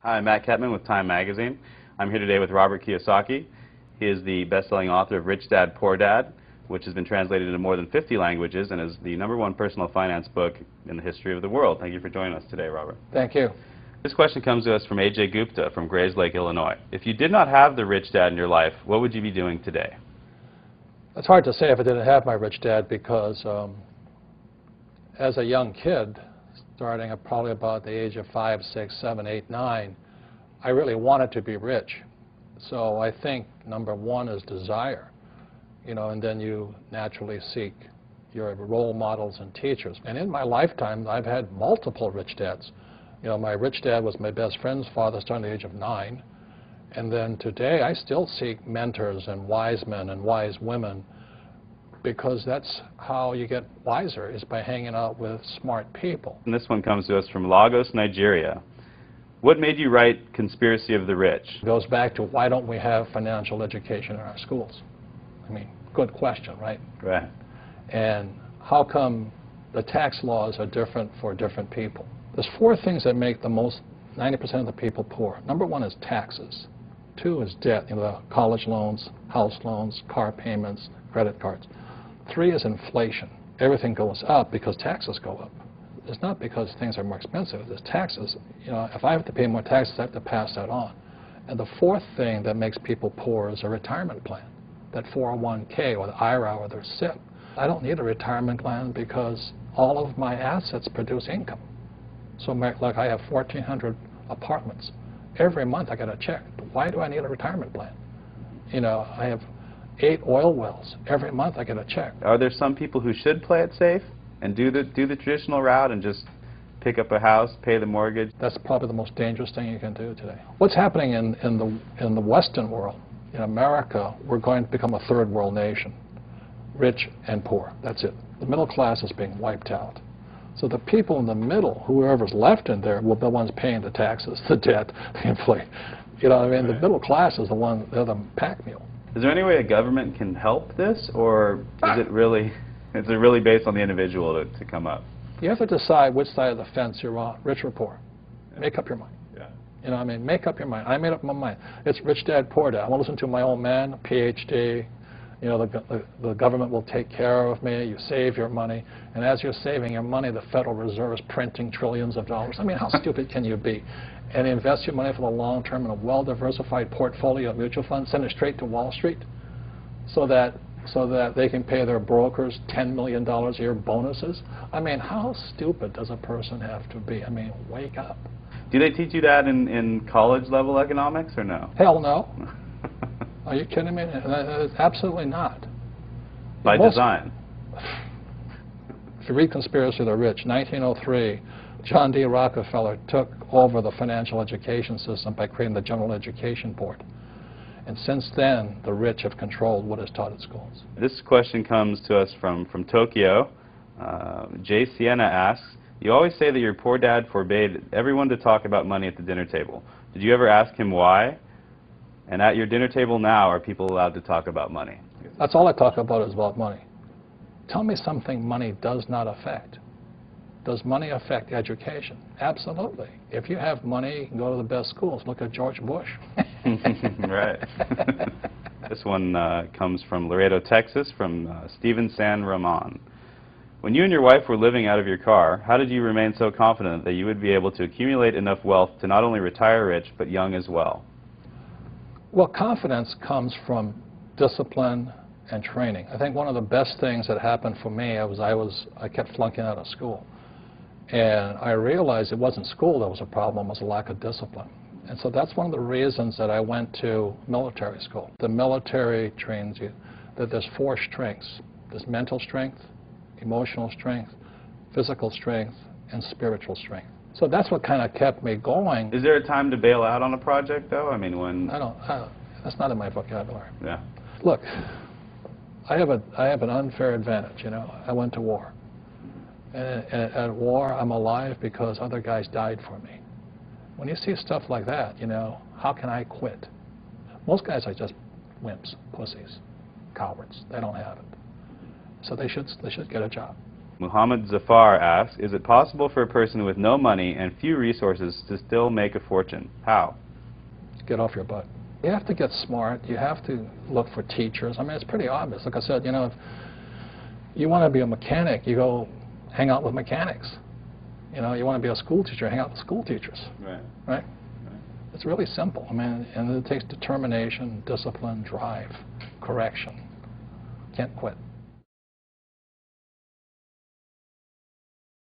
Hi, I'm Matt Ketman with Time Magazine. I'm here today with Robert Kiyosaki. He is the best-selling author of Rich Dad, Poor Dad, which has been translated into more than 50 languages and is the #1 personal finance book in the history of the world. Thank you for joining us today, Robert. Thank you. This question comes to us from A.J. Gupta from Grayslake, Illinois. If you did not have the rich dad in your life, what would you be doing today? It's hard to say if I didn't have my rich dad because as a young kid, starting at probably about the age of 5, 6, 7, 8, 9, I really wanted to be rich. So I think #1 is desire, and then you naturally seek your role models and teachers. And in my lifetime, I've had multiple rich dads. My rich dad was my best friend's father starting at the age of 9. And then today, I still seek mentors and wise men and wise women because that's how you get wiser, is by hanging out with smart people. And this one comes to us from Lagos, Nigeria. What made you write Conspiracy of the Rich? It goes back to why don't we have financial education in our schools? I mean, good question, right? Right. And how come the tax laws are different for different people? There's 4 things that make the most 90% of the people poor. #1 is taxes. 2 is debt, the college loans, house loans, car payments, credit cards. 3 is inflation. Everything goes up because taxes go up. It's not because things are more expensive. It's taxes. If I have to pay more taxes, I have to pass that on. And the 4th thing that makes people poor is a retirement plan, that 401k or the IRA or their SIP. I don't need a retirement plan because all of my assets produce income. So like I have 1,400 apartments. Every month I get a check. Why do I need a retirement plan? I have 8 oil wells. Every month I get a check. Are there some people who should play it safe and do the traditional route and just pick up a house, pay the mortgage? That's probably the most dangerous thing you can do today. What's happening in the Western world, in America, we're going to become a third world nation, rich and poor. That's it. The middle class is being wiped out. So the people in the middle, whoever's left in there, will be the ones paying the taxes, the debt, the inflation. The middle class is they're the pack mule. Is there any way a government can help this, or is it really based on the individual to come up? You have to decide which side of the fence you're on, rich or poor. Yeah. Make up your mind. Yeah. Make up your mind. I made up my mind. It's rich dad, poor dad. I want to listen to my old man, PhD. The government will take care of me. You save your money. And as you're saving your money, the Federal Reserve is printing trillions of dollars. How stupid can you be? And invest your money for the long term in a well-diversified portfolio of mutual funds. Send it straight to Wall Street so that they can pay their brokers $10 million a year bonuses. How stupid does a person have to be? Wake up. Do they teach you that in college-level economics or no? Hell no. Are you kidding me? Absolutely not. By design. If you read Conspiracy of the Rich, 1903, John D. Rockefeller took over the financial education system by creating the General Education Board. And since then, the rich have controlled what is taught at schools. This question comes to us from Tokyo. Jay Sienna asks, you always say that your poor dad forbade everyone to talk about money at the dinner table. Did you ever ask him why? And at your dinner table now, are people allowed to talk about money? That's all I talk about is about money. Tell me something money does not affect. Does money affect education? Absolutely. If you have money, you can go to the best schools. Look at George Bush. Right. This one comes from Laredo, Texas, from Steven San Ramon. When you and your wife were living out of your car, how did you remain so confident that you would be able to accumulate enough wealth to not only retire rich, but young as well? Well, confidence comes from discipline and training. I think one of the best things that happened for me I kept flunking out of school. And I realized it wasn't school that was a problem, it was a lack of discipline. And so that's one of the reasons that I went to military school. The military trains you that there's 4 strengths. There's mental strength, emotional strength, physical strength, and spiritual strength. So that's what kind of kept me going. Is there a time to bail out on a project, though? When... That's not in my vocabulary. Yeah. Look, I have an unfair advantage, I went to war. And at war, I'm alive because other guys died for me. When you see stuff like that, how can I quit? Most guys are just wimps, pussies, cowards. They don't have it. So they should get a job. Muhammad Zafar asks, is it possible for a person with no money and few resources to still make a fortune? How? Get off your butt. You have to get smart. You have to look for teachers. I mean, it's pretty obvious. Like I said, you know, if you want to be a mechanic, you go hang out with mechanics. You know, you want to be a school teacher, hang out with school teachers. Right. Right? It's really simple. I mean, and it takes determination, discipline, drive, correction. Can't quit.